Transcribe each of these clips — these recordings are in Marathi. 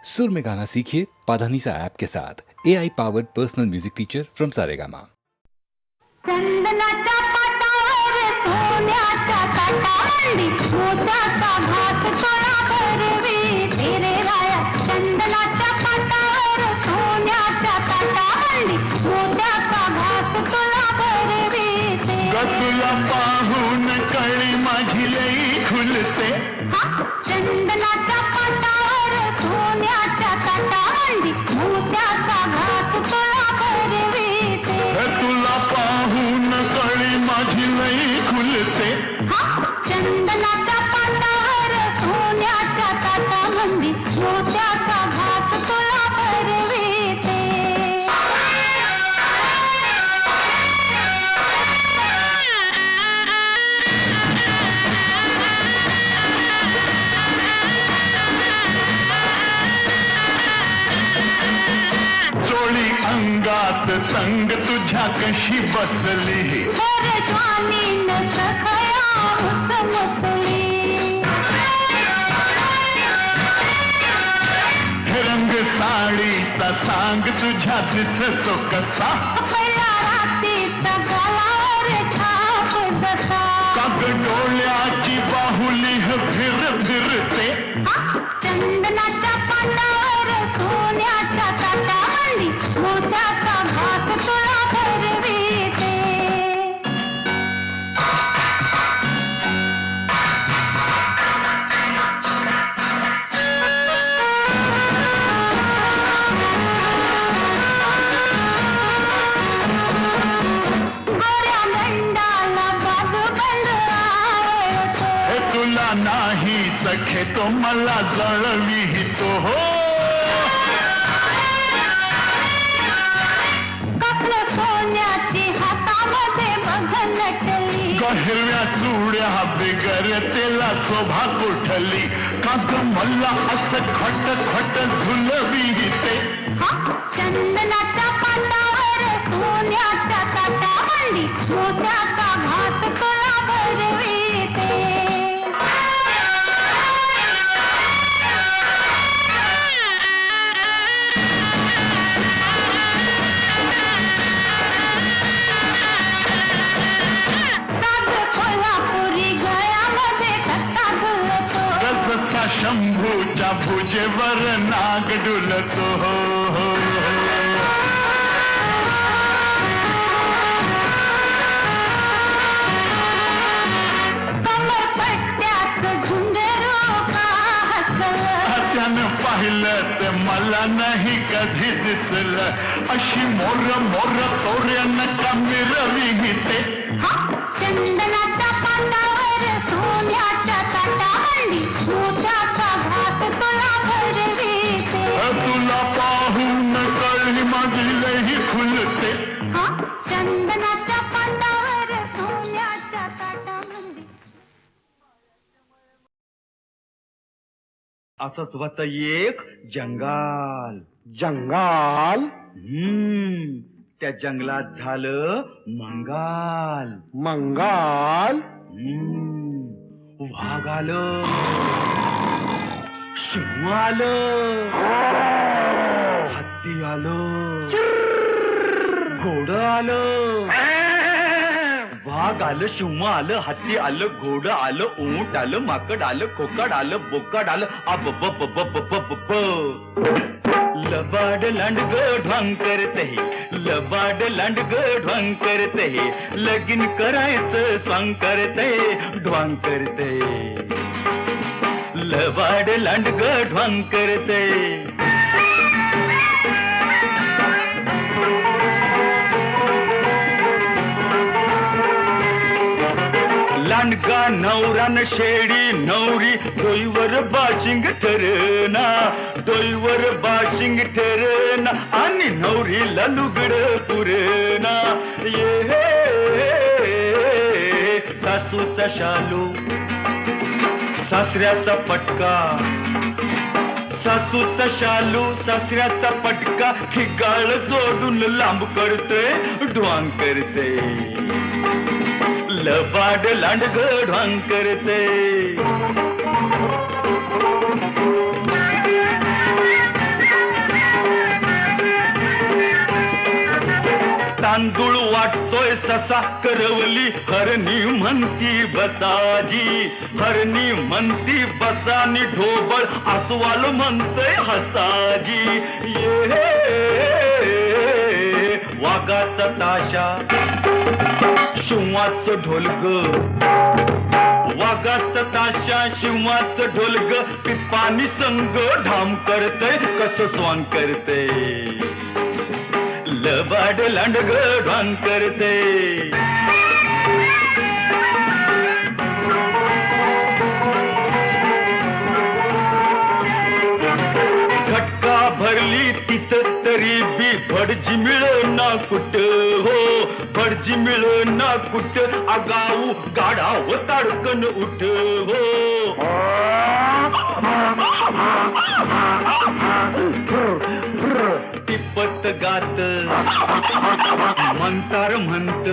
सुर में गाना सीखिए पाधानीसा ऐप के साथ AI powered personal music teacher from Saregama. चंदनाच्या पाटावर सोन्याच्या ताटावरली मोत्याचा घास तोळा भरवी तेरे राया. चंदनाच्या पाटावर सोन्याच्या ताटावरली मोत्याचा घास तोळा भरवी तुला पाहून कळी माझी लई खुलते. चंदनाच्या पाटावर सोन्याच्या ताटावरली मोत्याचा घास तोळा भरवी तुला पाहून कळी माझी लई खुलते. चंदनाच्या पाटावर सोन्याच्या ताटामंदी मोत्याचा घास तोळा भरविते. चोळी अंगात तंग तुझ्या कशी बसली. मोरे स्वामीन सखया मुसमुसली. रंग साडीचा सांग तुझ्या दिसतो कसा. पहिल्या रात्रीचा गलावर छाप जसा. काग डोळ्याची बाहुली फिर फिरते. चंदनाच्या पाटावर सोन्याच्या ताटावरली मोत्याचा घास तोळा भरविते. गोऱ्या गंडाला बाजूबंद आवडतो. हे तुला नाही सखे तो मला जळवितो. हो कसलं सोन्याची हातामध्ये बघ नटली. हिरव्या चुड्या बिगर तेला शोभा कुठली. काग मला असं खट खट झुलविते. चंदनाच्या पाटावर सोन्याच्या ताटावरली मोत्याचा घास तोळा भरविते. साग कोल्हापुरी गळ्यामध्ये कट्टा झुलतो. जसा शंभूच्या भुजेवर नाग डुलतो. हो हो कमर पट्ट्यात झुंजरो का हसलं. त्यानं पाहिलं ते मला नाही कधी दिसलं. अशी मोर मोर तोऱ्यानं का मिरविते. चंदनाच्या पाटावर सोन्याच्या ताटावरली मोत्याचा घास तोळा भरविते. तुला पाहून कळी माझी लई खुलते. चंदनाच्या पाटावर सोन्याच्या ताटामंदी. असंच होत एक जंगाल. जंगाल त्या जंगलात झालं मंगाल. मंगाल वाघ आलं, सिंह आलं, हत्ती आलं, घोडं आलं. वाघ आलं, सिंह आलं, हत्ती आलं, घोडं आलं, ऊंट आलं, माकड आलं, खोकड आलं, बोकड आलं. अब ब ब ब ब ब ब लबाड लांडग ढोंग करते, लबाड लांडग ढोंग करते, लगीन करायचं स्वांग करते, ढोंग करते. लबाड लांडग ढोंग करते. लांडगा नवरान शेडी नवरी डोईवर बाशिंग ठरना, डोईवर बाशिंग ठरना आणि नवरीला लुगड पुरेना. ये सासूचा शालू सासऱ्याचा पटका, सासूचा शालू सासऱ्याचा पटका, ठिगाळ जोडून लांब करते, ढोंग करते. लबाड लांडग ढोंग करते. तांदूळ वाटतोय ससा करवली हरणी म्हणती बसाजी हरणी म्हणती बसानी ढोबळ अस्वाल म्हणतोय हसाजी ये वाघाचा ताशा शिवाचं ढोलक वाघाचा ताशा शिवाचं ढोलक पिपानी संग ढाम करतय कसं स्वांग करतय लबाड लांडग ढांग करते झटका भरली तिथं तरी बी भडजी मिळना कुठ हो भडजी मिळना कुठ आगाऊ गाडाव ताडकन उठ हो टिपत गात मंतार म्हणत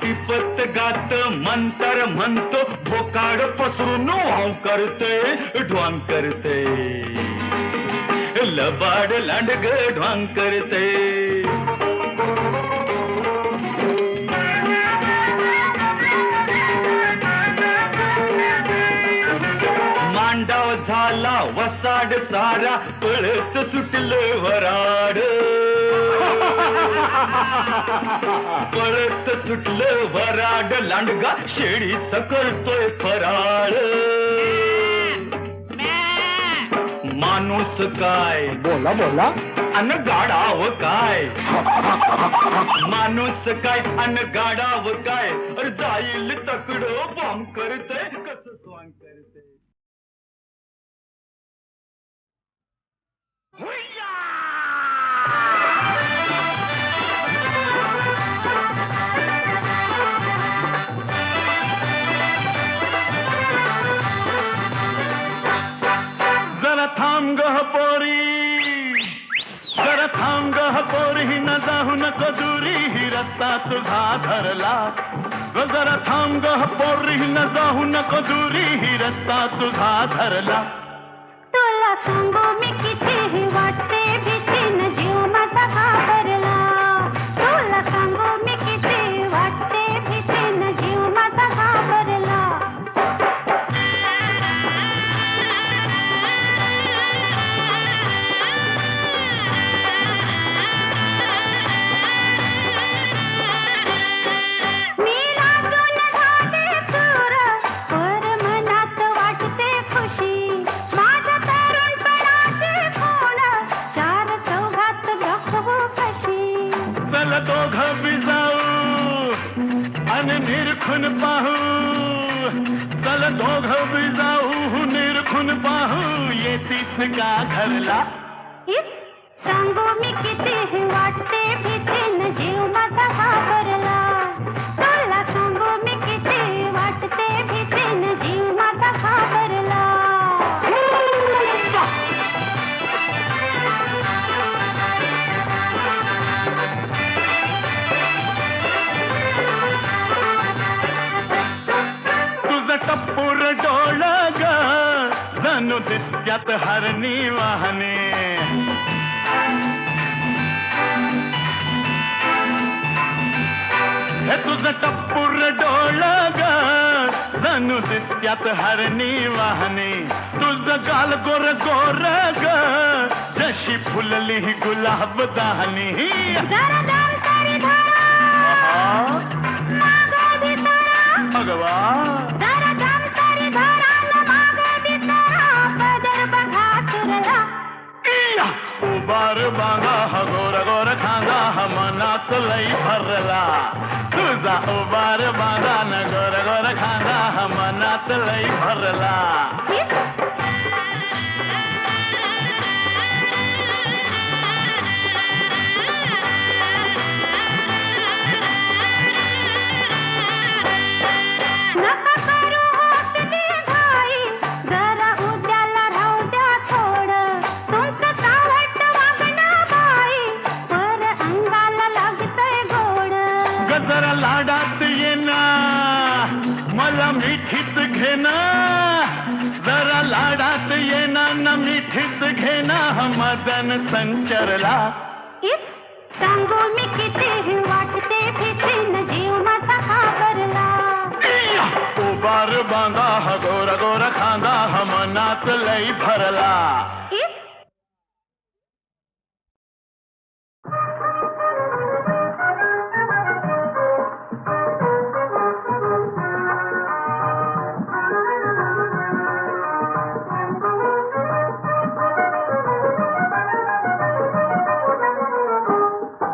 टिपत गात मंतार म्हणतो भोकाड पसरून वाव करते ढवांग करते लबाड लांडग ढवांग करते मांडाव झाला वसाड सारा पळत सुटलं वराड पळत सुटलं वराड लांडगा शेळीच करतोय फराळ माणूस काय बोला बोला अन गाडाव काय माणूस काय अन गाडाव काय अरे जाईल तकडं बॉम्ब करतय कसं स्वांग करतय जरा थांब गह पोरी जरा थांब गह पोरी न जाऊ नको दुरी ही रस्ता तुझा धरला जरा थांब गह पोरी न जाऊ नको दुरी ही रस्ता तुझा धरला तुला सांगू मी कितीही वाटते भीतीन जीव माझा घाबरला तुला सांगू मी किती वाटते भीतीन जीव माझा घाबरला मी लाजून झाले चूर पर मनात वाटते खुशी माझ्या तरुणपणाची खूण चार चौघात दाखवू कशी चल दोघं बी जाऊ आणि निरखून पाहू चल दोघं बी जाऊ निरखून पाहू येतीस का घरला इस सांगू मी कितीही वाटते भीतीन जीव माझा घाबरला तुला सांगू मी किती वाटते भीतीन जीव माझा घाबरला तुझं टप्पूर डोळ ग जणू दिसत्यात हरणी वाहने हे तुझं टप्पूर डोळ ग जणू दिसत्यात हरणी वाहने तुझं गाल गोर गोर ग जशी फुलली गुलाब दाहनी जरा दाम तारी धरा मागं भितरा भगवा जरा दाम तारी धरा न मागं भितरा पदर बघा तुरला उबार बागा हा गोर गोर खागा हा मनात लई भरला तुझा उबार बागा न गोर गोर खागा हा मनात लई भरला नका करू होत ती घाई जरा उद्याला राहू द्या थोडं तुमचं चावट वागणं बाई पर अंगाला लागतंय गोड गजरा लाडात येना मला मिठीत घेना जरा लाडात येना न मिठीत घेना हा मदन संचरला इस सांगू मी किती वाटते भीती न जीव माझा घाबरला उबार बांधा हा गोरा गोरा खांदा हा मनात लई भरला इस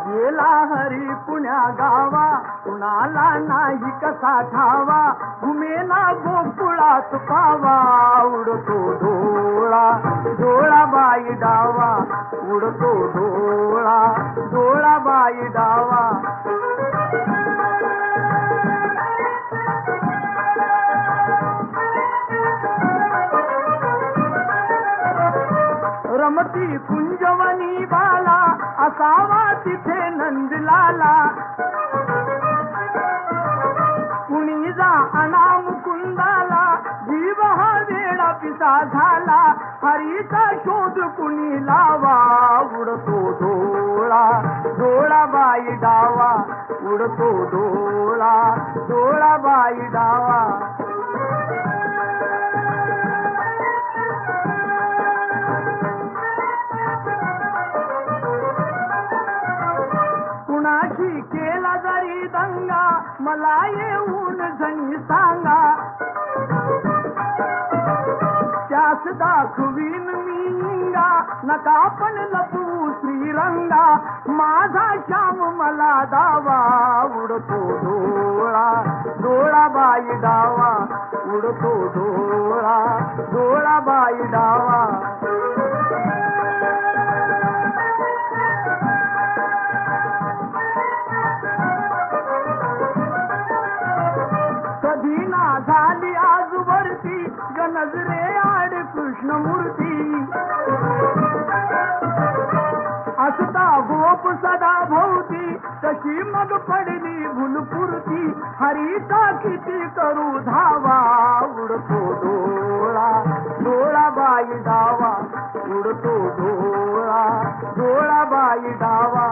गेला हरी पुण्या गावा कुणाला नाही कसा ठावा घुमेला गोकुळात पावा उडतो डोळा डोळा बाई डावा उडतो डोळा डोळा बाई डावा रमती कुंजवनी बाला असावा तिथे नंदलाला कुणी जा अनाम कुंदाला जीव हा वेळा पिसा झाला हरीचा शोध कुणी लावा उडतो डोळा डोळा बाई डावा उडतो डोळा डोळा बाई डावा कुणाशी केला जरी दंगा मला येऊन झणी सांगा त्यास दाखवीन मी इंगा नका पण लपवू श्रीरंगा माझा श्याम मला दावा उडतो डोळा डोळा बाई डावा उडतो डोळा डोळा बाई डावा कधी ना झाली आजवरती गणजरे आड कृष्णमूर्ती असता गोप सदा भोवती तशी मग पडली भुलपुरती हरीचा किती करू धावा उडतो डोळा डोळा बाई डावा उडतो डोळा डोळा बाई डावा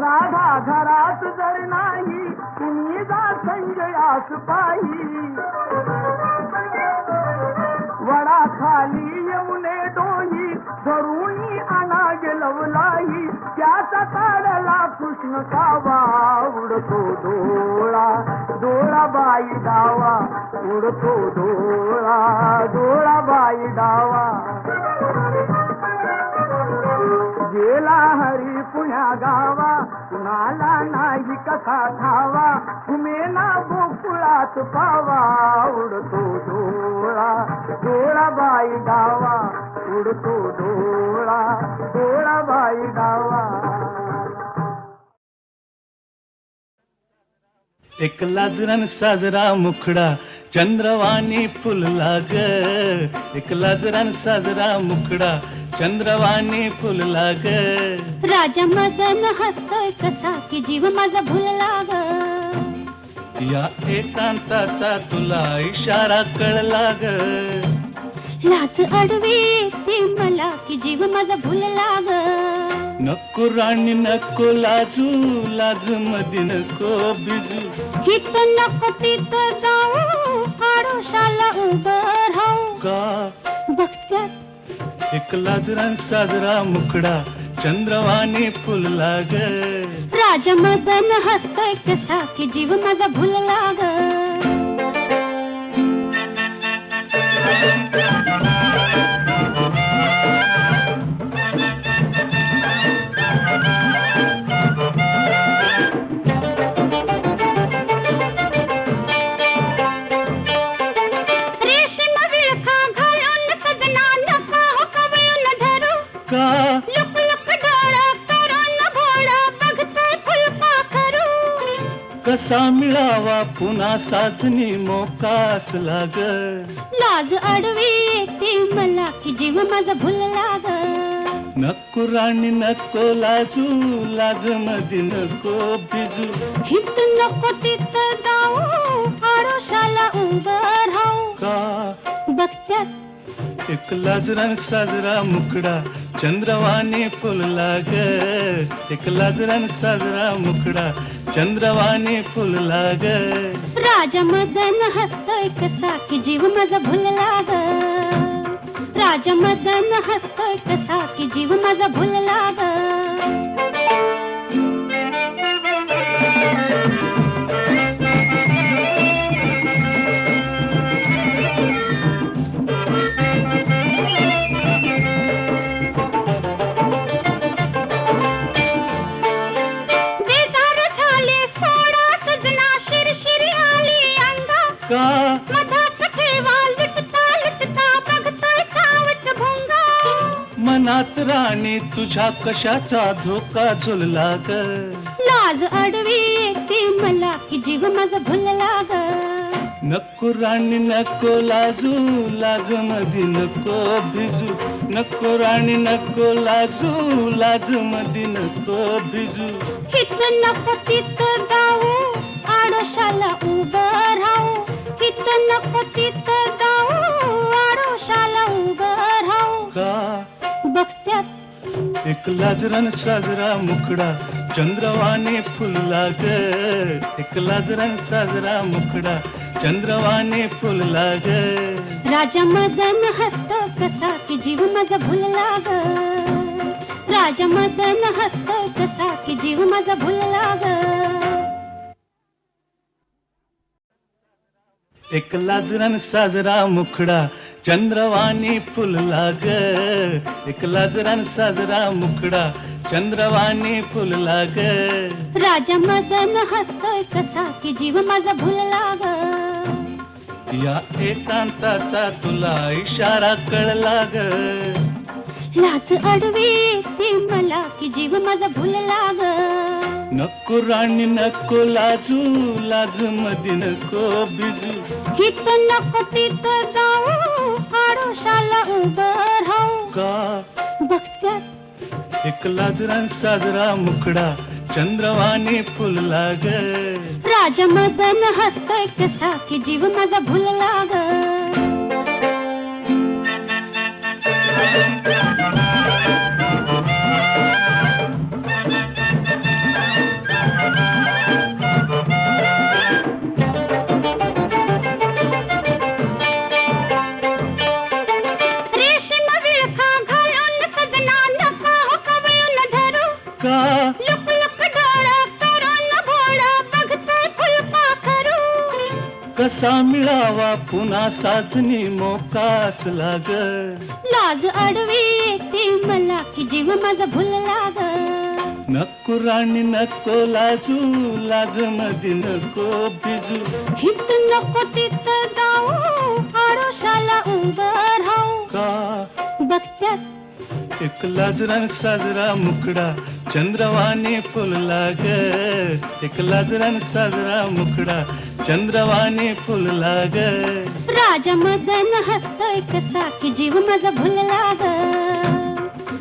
राधा घरात जर नाही तुम्ही जा संजयास पाही वडा खाली येऊने डोही धरुणी आणा गेलवलाई त्याचा काढला कृष्ण कावा उडतो डोळा डोळा बाई डावा उडतो डोळा डोळा बाई डावा गेला हरी पुण्या गावा कुणाला नाही कसा ठावा घुमेला गोकुळात पावा उडतो डोळा डोळा बाई डावा उडतो डोळा डोळा बाई डावा एक लाजरान साजरा मुखडा चंद्रवाणी फुलला ग एक लाजरान साजरा मुखडा चंद्रवाणी फुलला ग राजा मदन हसतोय कसा की जीव माझा भुलला ग या एकांताचा तुला इशारा कळला ग लाज अडवी येते मला की जीव माझा भुलला ग नको राणी नको लाजू लाज मध्ये नको बिजू हित नको तिथं जाऊ आडोशाला उभं राहू का बघत्यात एक लाजरान साजरा मुखडा चंद्रवाणी फुलला ग राजा मदन हसतोय कसा की जीव माझा भुलला ग कसा मिळावा पुन्हा साजनी मोकास लाग लाज अडवी येते मला की जीव माझा भुलला ग नको राणी नको लाजू लाज मध्ये नको भिजू हित नको तिथं जाऊ आडोशाला उभं राहू का बघत्यात एक लाजरान साजरा मुखडा चंद्रवाणी फुलला ग एक लाजरान साजरा मुखडा चंद्रवाणी फुलला ग राजा मदन हसतोय कसा की जीव माझा भुलला ग राजा मदन हसतोय कसा की जीव माझा भुलला ग बेजार झाले सोडा सजना शिरशिरी आली अंगा का मधात ठेवा लुटता लुटता बघतोय सावट भोंगा मनात राणी तुझ्या कशाचा धोका झुलला ग लाज अडवी येते मला की जीव माझा भुलला ग नको राणी नको लाजू लाज मध्ये नको भिजू नको राणी नको लाजू लाज मध्ये नको भिजू हित नको तिथं जाऊ आडोशाला उभं राहू हित नको तिथं जाऊ आडोशाला उभं राहू का बघत्यात एक लाजरान साजरा मुखडा चंद्रवाणी फुलला ग एक लाजरान साजरा मुखडा चंद्रवाणी फुलला ग राजा मदन हसतो कसा की जीव माझा भुलला ग राजा मदन हसतो कसा की जीव माझा भुलला ग एक लाजरान साजरा मुखडा चंद्रवाणी फुलला ग एक लाजरान साजरा मुखडा चंद्रवाणी फुलला ग राजा मदन हसतोय कसा की जीव माझा भुलला ग या एकांताचा तुला इशारा कळला ग लाज अडवी येते मला की जीव माझा भुलला ग नको राणी नको लाजू लाज मध्ये नको भिजू हित नको तिथं जाऊ आडोशाला उभं राहू का बघत्यात एक लाजरान साजरा मुखडा चंद्रवाणी फुलला ग राजा मदन हसतोय कसा की जीव माझा भुलला ग रेशीम विळखा घालून सजना नका हो कवळून धरू का लुक लुक डोळा करून भोळा बघतोय फुलपाखरू कसा मिळावा पुन्हा साजनी मोका असला ग लाज अडवी येते मला की जीव माझा भुलला ग नको राणी नको लाजू लाज मध्ये नको भिजू हित नको तिथं जाऊ आडोशाला उभं राहू का बघत्यात एक लाजरान साजरा मुखडा चंद्रवाणी फुलला ग एक लाजरान साजरा मुखडा चंद्रवाणी फुलला ग राजा मदन हसतोय कसा की जीव माझा भुलला ग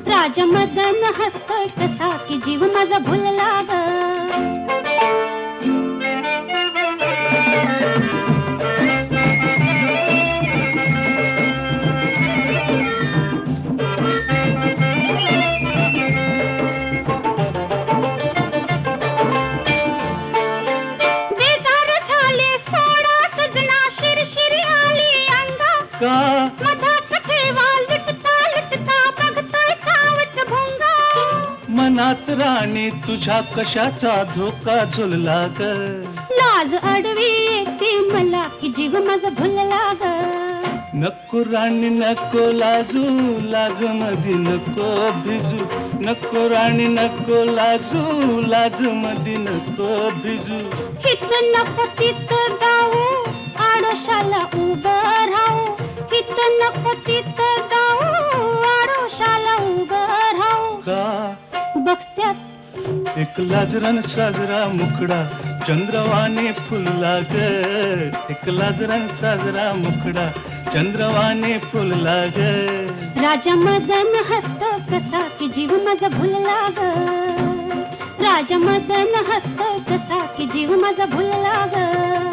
राजा मदन हसतोय कसा की जीव माझा भुलला ग बेजार झाले सोडा सजना शिरशिरी आली अंगा का मधात ठेवा लुटता लुटता बघतोय सावट भोंगा मनात राणी तुझ्या कशाचा धोका झुलला ग लाज अडवी येते मला की जीव माझा भुलला ग नको राणी नको लाजू लाज मध्ये नको भिजू नको राणी नको लाजू लाज मध्ये नको भिजू हित नको तिथं जाऊ आडोशाला उभं राहू हित नको तिथं जाऊ आडोशाला उभं राहू का बघत्यात एक लाजरान साजरा मुखडा चंद्रवाने फुलला ग एक लाजरान साजरा मुखडा चंद्रवाने फुलला ग राजा मदन हसतो कसा की जीव माझा भुलला ग राजा मदन हसतो कसा की जीव माझा भुलला ग